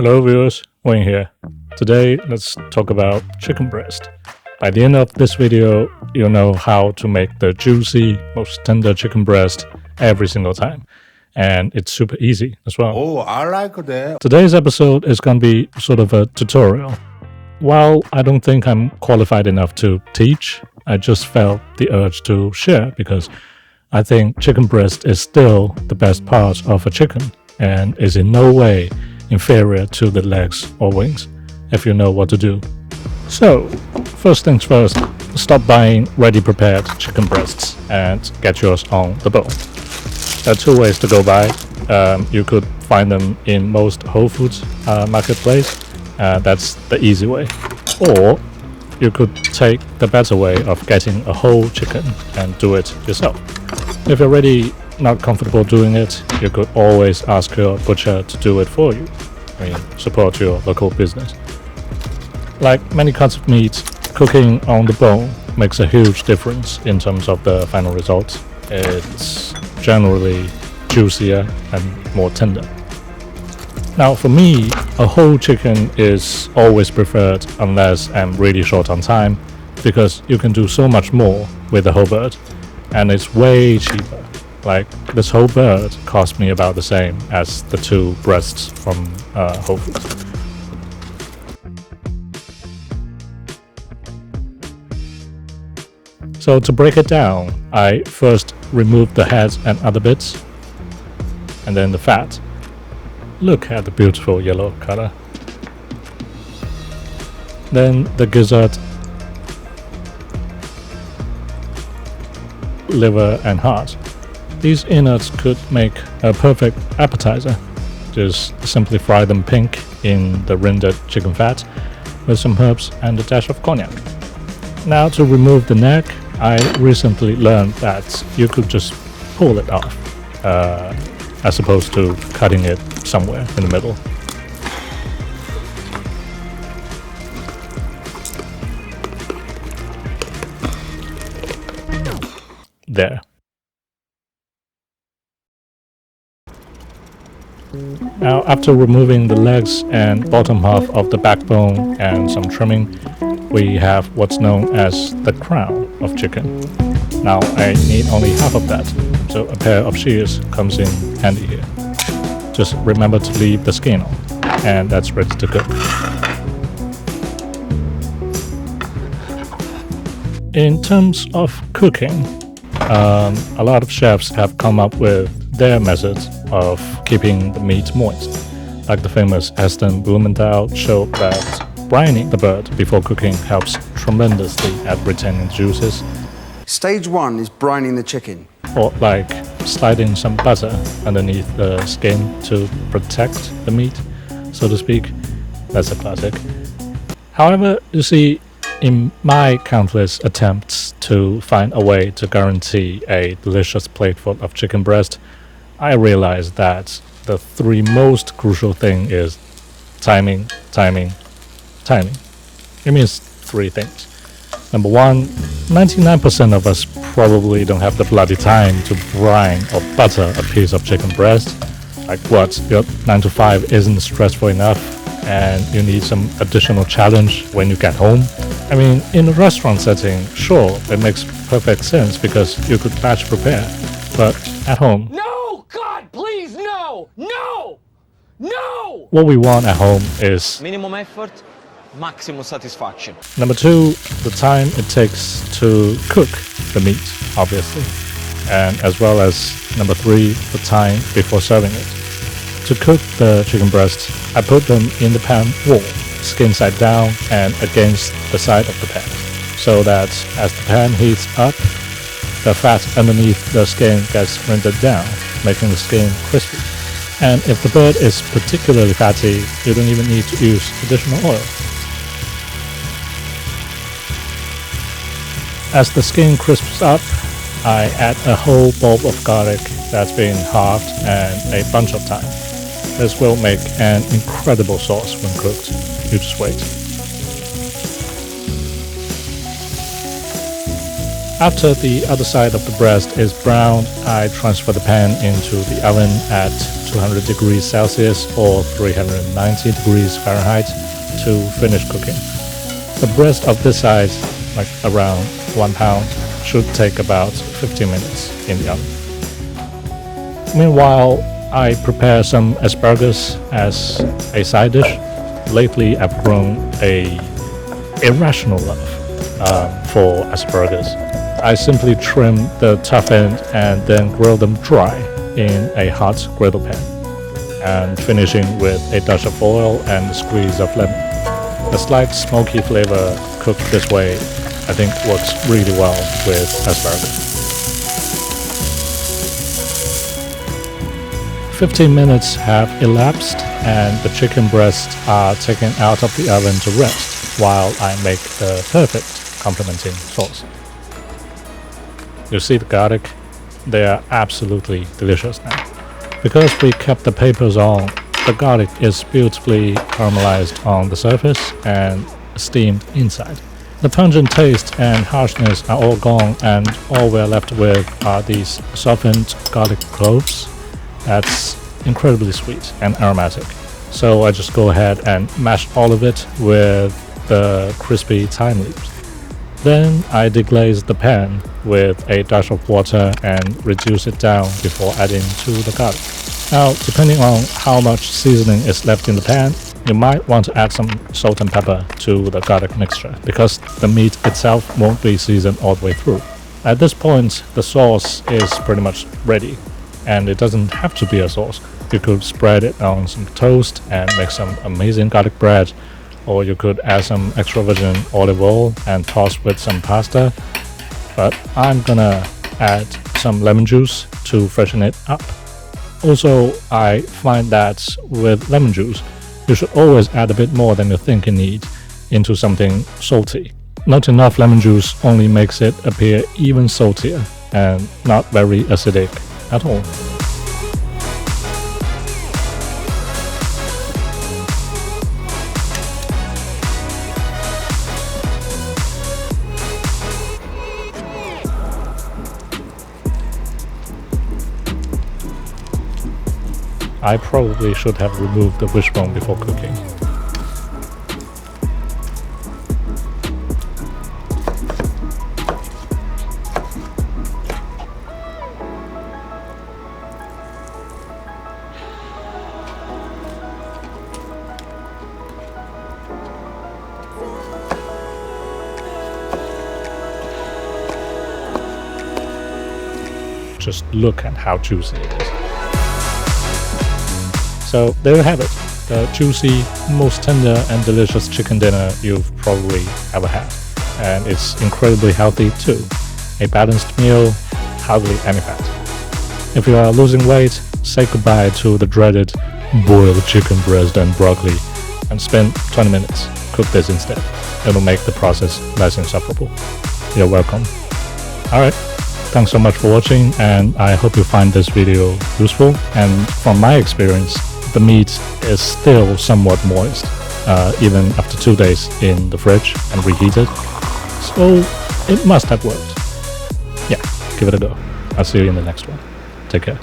Hello viewers, Wayne here. Today let's talk about chicken breast. By the end of this video, you'll know how to make the juicy, most tender chicken breast every single time. And it's super easy as well. Oh, I like that. Today's episode is going to be sort of a tutorial. While I don't think I'm qualified enough to teach, I just felt the urge to share because I think chicken breast is still the best part of a chicken and is in no way inferior to the legs or wings, if you know what to do. So, first things first, stop buying ready prepared chicken breasts and get yours on the bone. There are two ways to go by. You could find them in most Whole Foods marketplace. That's the easy way. Or you could take the better way of getting a whole chicken and do it yourself. If you're already not comfortable doing it, you could always ask your butcher to do it for you. Support your local business. Like many cuts of meat, cooking on the bone makes a huge difference in terms of the final result. It's generally juicier and more tender. Now for me, a whole chicken is always preferred unless I'm really short on time, because you can do so much more with the whole bird, and it's way cheaper. Like this whole bird cost me about the same as the two breasts from Whole Foods. So to break it down, I first remove the head and other bits, and then the fat. Look at the beautiful yellow color. Then the gizzard, liver and heart. These innards could make a perfect appetizer. Just simply fry them pink in the rendered chicken fat with some herbs and a dash of cognac. Now to remove the neck, I recently learned that you could just pull it off, as opposed to cutting it somewhere in the middle. There. Now, after removing the legs and bottom half of the backbone and some trimming, we have what's known as the crown of chicken. Now, I need only half of that, so a pair of shears comes in handy here. Just remember to leave the skin on, and that's ready to cook. In terms of cooking, a lot of chefs have come up with their methods of keeping the meat moist. Like the famous Aston Blumenthal showed that brining the bird before cooking helps tremendously at retaining juices. Stage one is brining the chicken. Or like sliding some butter underneath the skin to protect the meat, so to speak. That's a classic. However, you see, in my countless attempts to find a way to guarantee a delicious plateful of chicken breast, I realized that the three most crucial thing is timing, timing, timing. It means three things. Number one, 99% of us probably don't have the bloody time to brine or butter a piece of chicken breast. Like what, your 9 to 5 isn't stressful enough and you need some additional challenge when you get home? I mean, in a restaurant setting, sure, it makes perfect sense because you could batch prepare. But at home, No! God, please, no! No! No! what we want at home is Minimum effort, maximum satisfaction. number two, the time it takes to cook the meat, obviously. And as well as number three, the time before serving it. To cook the chicken breast, I put them in the pan wall, skin side down and against the side of the pan, so that as the pan heats up, the fat underneath the skin gets rendered down, making the skin crispy. And if the bird is particularly fatty, you don't even need to use additional oil. As the skin crisps up, I add a whole bulb of garlic that's been halved and a bunch of thyme. This will make an incredible sauce when cooked. You just wait. After the other side of the breast is browned, I transfer the pan into the oven at 200 degrees Celsius or 390 degrees Fahrenheit to finish cooking. The breast of this size, like around 1 pound, should take about 15 minutes in the oven. Meanwhile, I prepare some asparagus as a side dish. Lately, I've grown a irrational love for asparagus. I simply trim the tough end and then grill them dry in a hot griddle pan, and finishing with a dash of oil and a squeeze of lemon. A slight smoky flavor cooked this way, I think, works really well with asparagus. 15 minutes have elapsed and the chicken breasts are taken out of the oven to rest while I make the perfect complementing sauce. You see the garlic? They are absolutely delicious now. Because we kept the papers on, the garlic is beautifully caramelized on the surface and steamed inside. The pungent taste and harshness are all gone, and all we're left with are these softened garlic cloves. That's incredibly sweet and aromatic. So I just go ahead and mash all of it with the crispy thyme leaves. Then I deglaze the pan with a dash of water and reduce it down before adding to the garlic. Now, depending on how much seasoning is left in the pan, you might want to add some salt and pepper to the garlic mixture because the meat itself won't be seasoned all the way through. At this point, the sauce is pretty much ready, and it doesn't have to be a sauce. You could spread it on some toast and make some amazing garlic bread, or you could add some extra virgin olive oil and toss with some pasta. But I'm gonna add some lemon juice to freshen it up. Also, I find that with lemon juice, you should always add a bit more than you think you need into something salty. Not enough lemon juice only makes it appear even saltier and not very acidic at all. I probably should have removed the wishbone before cooking. Just look at how juicy it is. So there you have it, the juicy, most tender and delicious chicken dinner you've probably ever had. And it's incredibly healthy too. A balanced meal, hardly any fat. If you are losing weight, say goodbye to the dreaded boiled chicken breast and broccoli and spend 20 minutes. Cook this instead. It'll make the process less insufferable. You're welcome. Alright, thanks so much for watching, and I hope you find this video useful. And from my experience, the meat is still somewhat moist, even after 2 days in the fridge and reheated. So it must have worked. Yeah, give it a go. I'll see you in the next one. Take care.